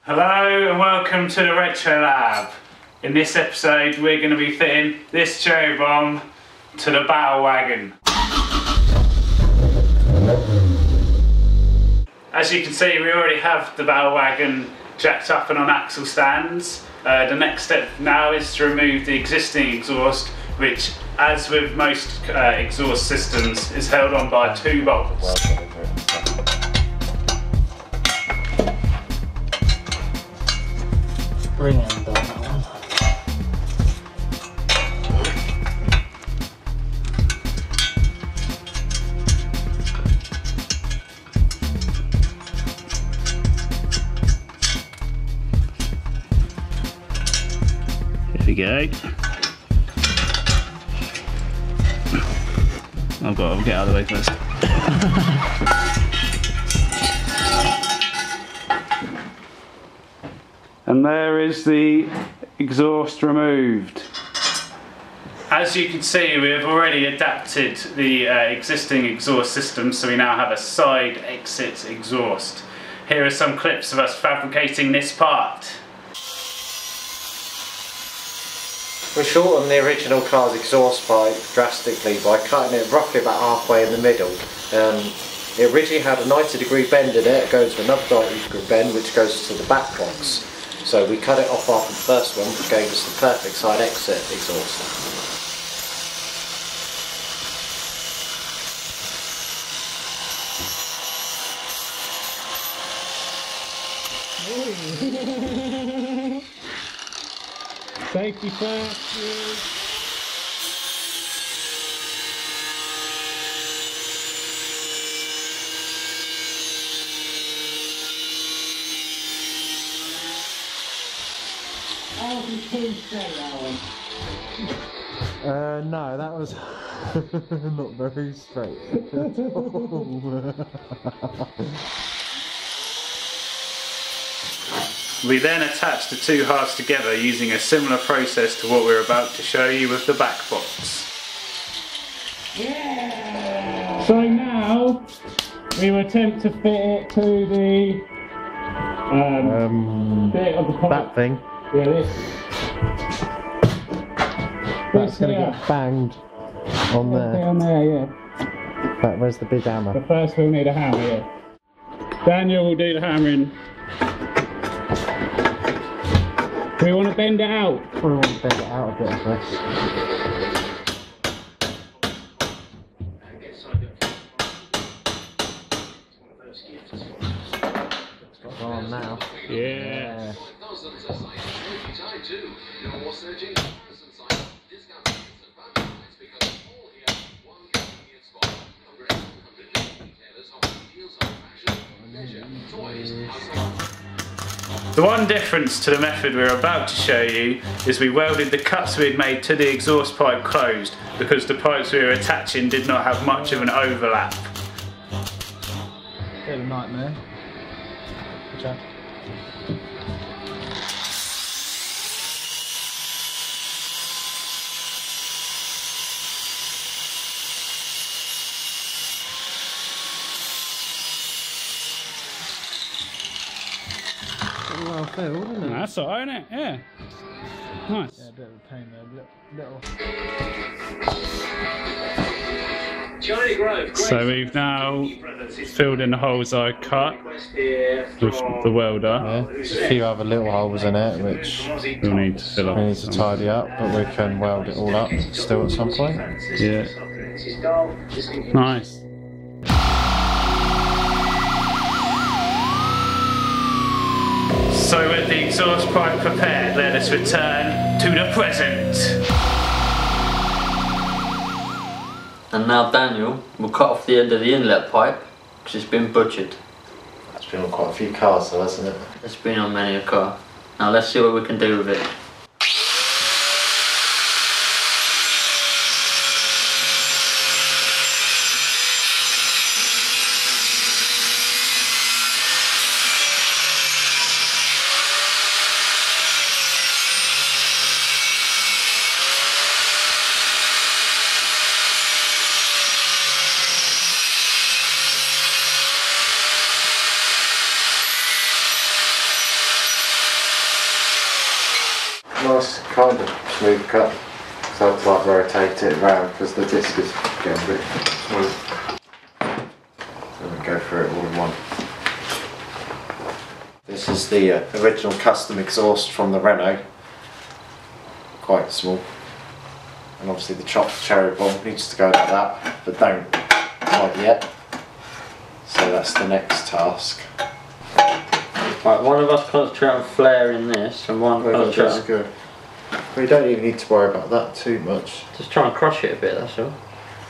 Hello and welcome to the Retro Lab. In this episode we're going to be fitting this cherry bomb to the battle wagon. As you can see, we already have the battle wagon jacked up and on axle stands. The next step now is to remove the existing exhaust, which, as with most exhaust systems, is held on by 2 bolts. Ring end on that one. Here we go. I've got to get out of the way first. And there is the exhaust removed. As you can see, we have already adapted the existing exhaust system, so we now have a side exit exhaust. Here are some clips of us fabricating this part. We shortened the original car's exhaust pipe drastically by cutting it roughly about halfway in the middle. It originally had a 90-degree bend in it. It goes to another 90-degree bend which goes to the back box. So we cut it off after the first one, which gave us the perfect side exit exhaust. Safety first. No, that was not very straight. We then attach the 2 halves together using a similar process to what we're about to show you with the back box. Yeah! So now we will attempt to fit it to the bit of the pipe. That thing. Yeah, this. That's going to get banged on there. On there, yeah. But where's the big hammer? But first we'll need a hammer, yeah. Daniel will do the hammering. We want to bend it out. We want to bend it out a bit first. It's got on now. Yeah. The one difference to the method we're about to show you is we welded the cuts we had made to the exhaust pipe closed because the pipes we were attaching did not have much of an overlap. Bit of a nightmare. Good job. Well filled, isn't it? That's alright, isn't it? Yeah. Nice. Yeah, a bit of a pain there, little. So we've now filled in the holes I cut with the welder. Yeah, there's a few other little holes in it which We'll need to fill up. we need to tidy up, but we can weld it all up still at some point. Yeah. Nice. So with the exhaust pipe prepared, let us return to the present. And now Daniel will cut off the end of the inlet pipe because it's been butchered. That's been on quite a few cars though, hasn't it? It's been on many a car. Now let's see what we can do with it. nice kind of smooth cut. So I have to like rotate it around because the disc is getting a bit smooth. So we go through it all in one. This is the original custom exhaust from the Renault. Quite small. And obviously the chopped cherry bomb needs to go like that, but don't quite yet. So that's the next task. Right, one of us concentrate on flaring this and one concentrate on... Good. Well, you don't even need to worry about that too much. Just try and crush it a bit, that's all.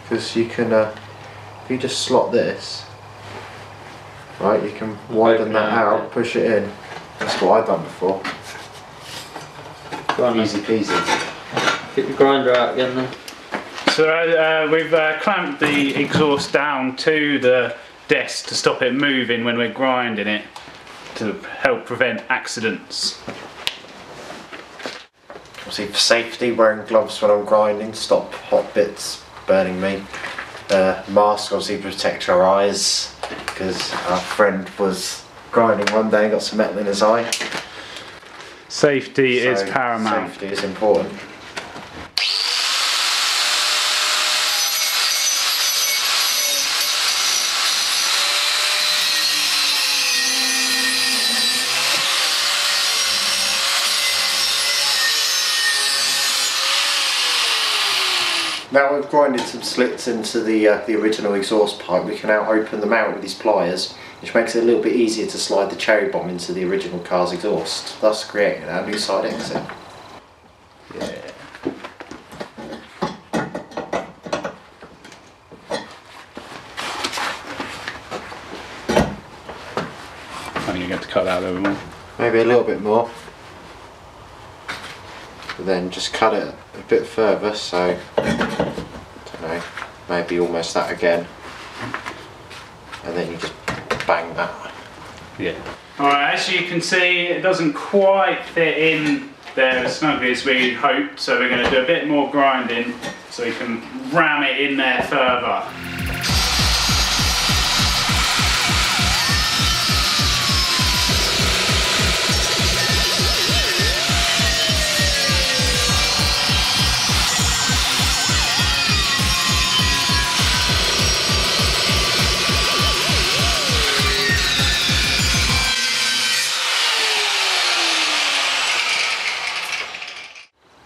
Because you can, if you just slot this, right, you can widen that out, push it in. That's what I've done before. Go on, Easy peasy. Get the grinder out again then. So we've clamped the exhaust down to the desk to stop it moving when we're grinding it, to help prevent accidents. Obviously for safety, wearing gloves when I'm grinding, stop hot bits burning me. Mask obviously protect your eyes, because our friend was grinding one day and got some metal in his eye. Safety is paramount. Safety is important. Now we've grinded some slits into the original exhaust pipe, we can now open them out with these pliers, which makes it a little bit easier to slide the cherry bomb into the original car's exhaust, thus creating our new side exit. Yeah. I think you're going to cut that a little bit more. Maybe a little bit more. But then just cut it a bit further, so I don't know, maybe almost that again. And then you just bang that. Yeah. Alright, as you can see, it doesn't quite fit in there as snugly as we hoped, so we're going to do a bit more grinding so we can ram it in there further.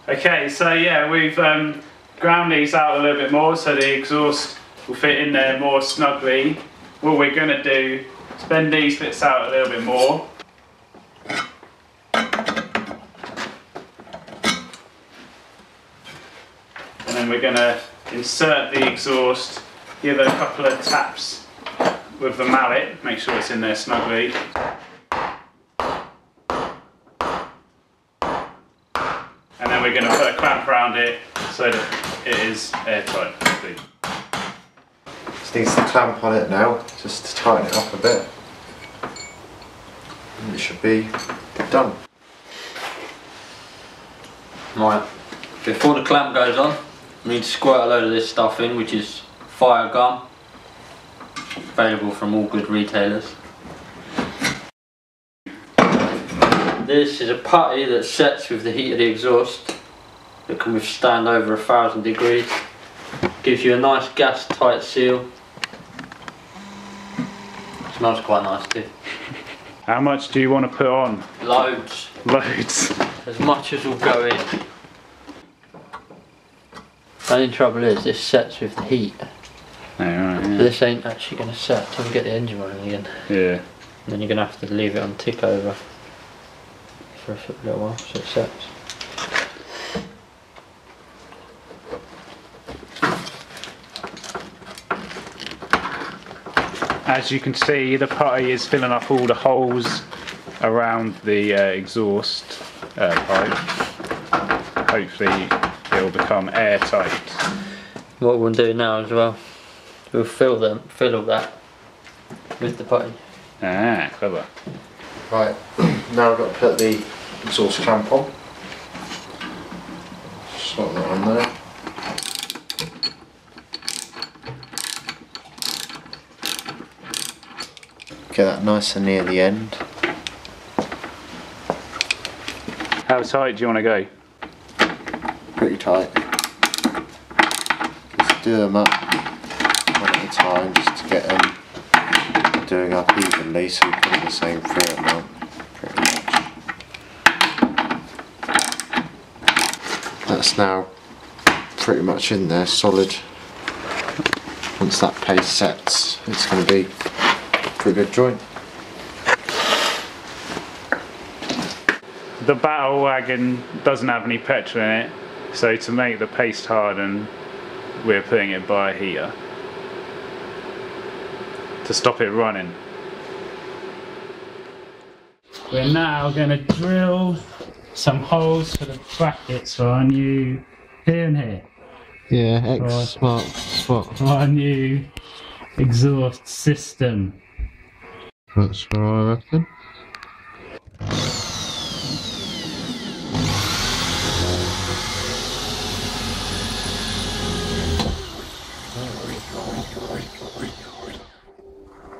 Okay, so yeah, we've ground these out a little bit more so the exhaust will fit in there more snugly. What we're going to do is bend these bits out a little bit more. And then we're going to insert the exhaust, give it a couple of taps with the mallet, make sure it's in there snugly. And then we're going to put a clamp around it so that it is airtight. Just needs the clamp on it now, just to tighten it up a bit. And it should be done. Right, before the clamp goes on, we need to squirt a load of this stuff in, which is fire gum, available from all good retailers. This is a putty that sets with the heat of the exhaust, that can withstand over 1,000 degrees. Gives you a nice gas tight seal. Smells quite nice too. How much do you want to put on? Loads. Loads. As much as will go in. The only trouble is this sets with the heat. Oh, right, yeah. So this ain't actually going to set until we get the engine running again. Yeah. And then you're going to have to leave it on tick over for a little while so it sets. As you can see, the putty is filling up all the holes around the exhaust pipe. Hopefully it will become airtight. What we'll do now as well, we'll fill all that with the putty. Ah, clever. Right, now we've got to put the exhaust clamp on. Slot that on there. Get that nice and near the end. How tight do you want to go? Pretty tight. Just do them up one at a time just to get them doing up evenly, so you put in the same fluid amount pretty much. That's now pretty much in there, solid. Once that paste sets, it's going to be a pretty good joint. The battle wagon doesn't have any petrol in it, so to make the paste harden, we're putting it by a heater to stop it running. We're now going to drill some holes for the brackets for our new here and here. Yeah, smart spot. For our new exhaust system. That's what I reckon.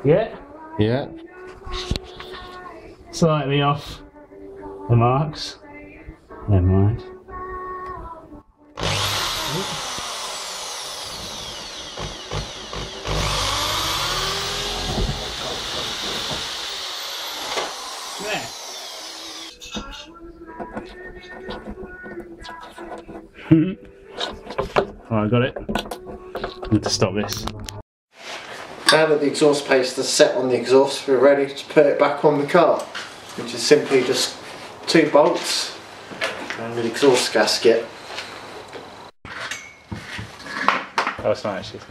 Yeah? Yeah. Slightly off the marks. Never mind. There. Oh, I got it. I need to stop this. Now that the exhaust paste is set on the exhaust, we're ready to put it back on the car, which is simply just 2 bolts and an exhaust gasket. Oh, it's not actually.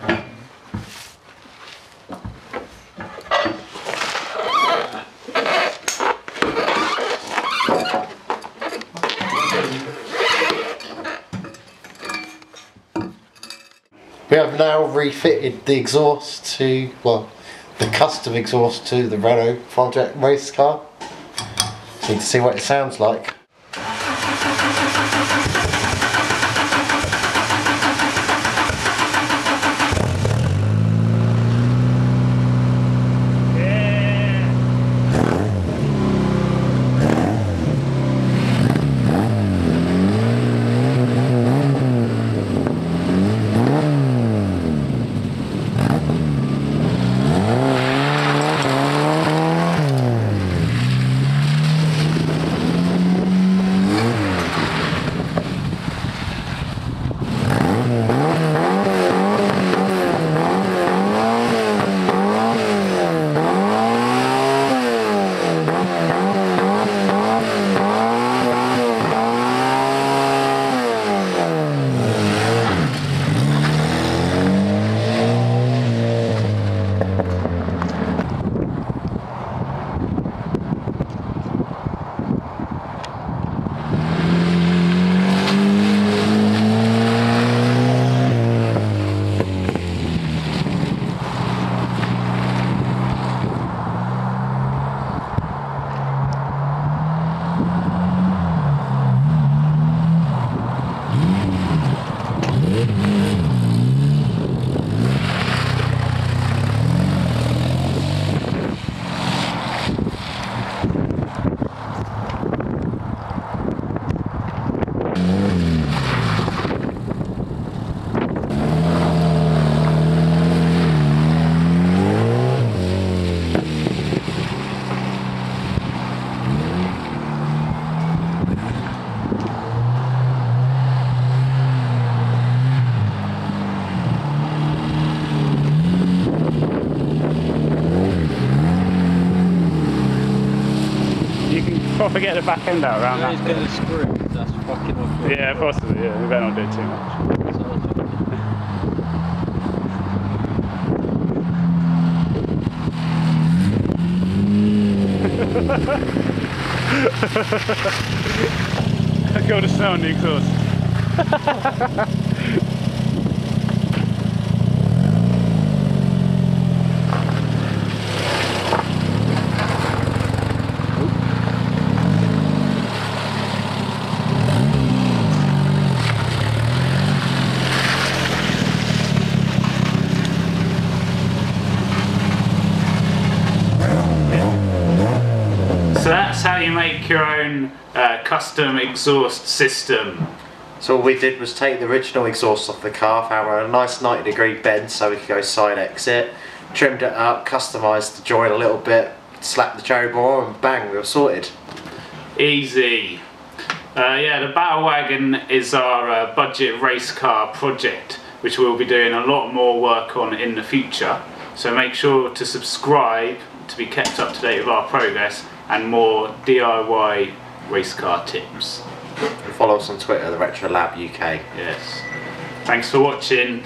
We have now refitted the exhaust to, well, the custom exhaust to the Renault Project race car. So you can see what it sounds like. Proper get the back end out around that. He's got a screw, that's fucking off. Yeah, possibly, yeah, we better not do too much. Go to snow on the exhaust. So that's how you make your own own custom exhaust system. So all we did was take the original exhaust off the car, found a nice 90-degree bend so we could go side exit, trimmed it up, customised the joint a little bit, slapped the cherry bore on, and bang, we were sorted. Easy. Yeah, the Battle Wagon is our budget race car project, which we'll be doing a lot more work on in the future. So make sure to subscribe to be kept up to date with our progress and more DIY race car tips. And follow us on Twitter, the Retro Lab UK. Yes. Thanks for watching.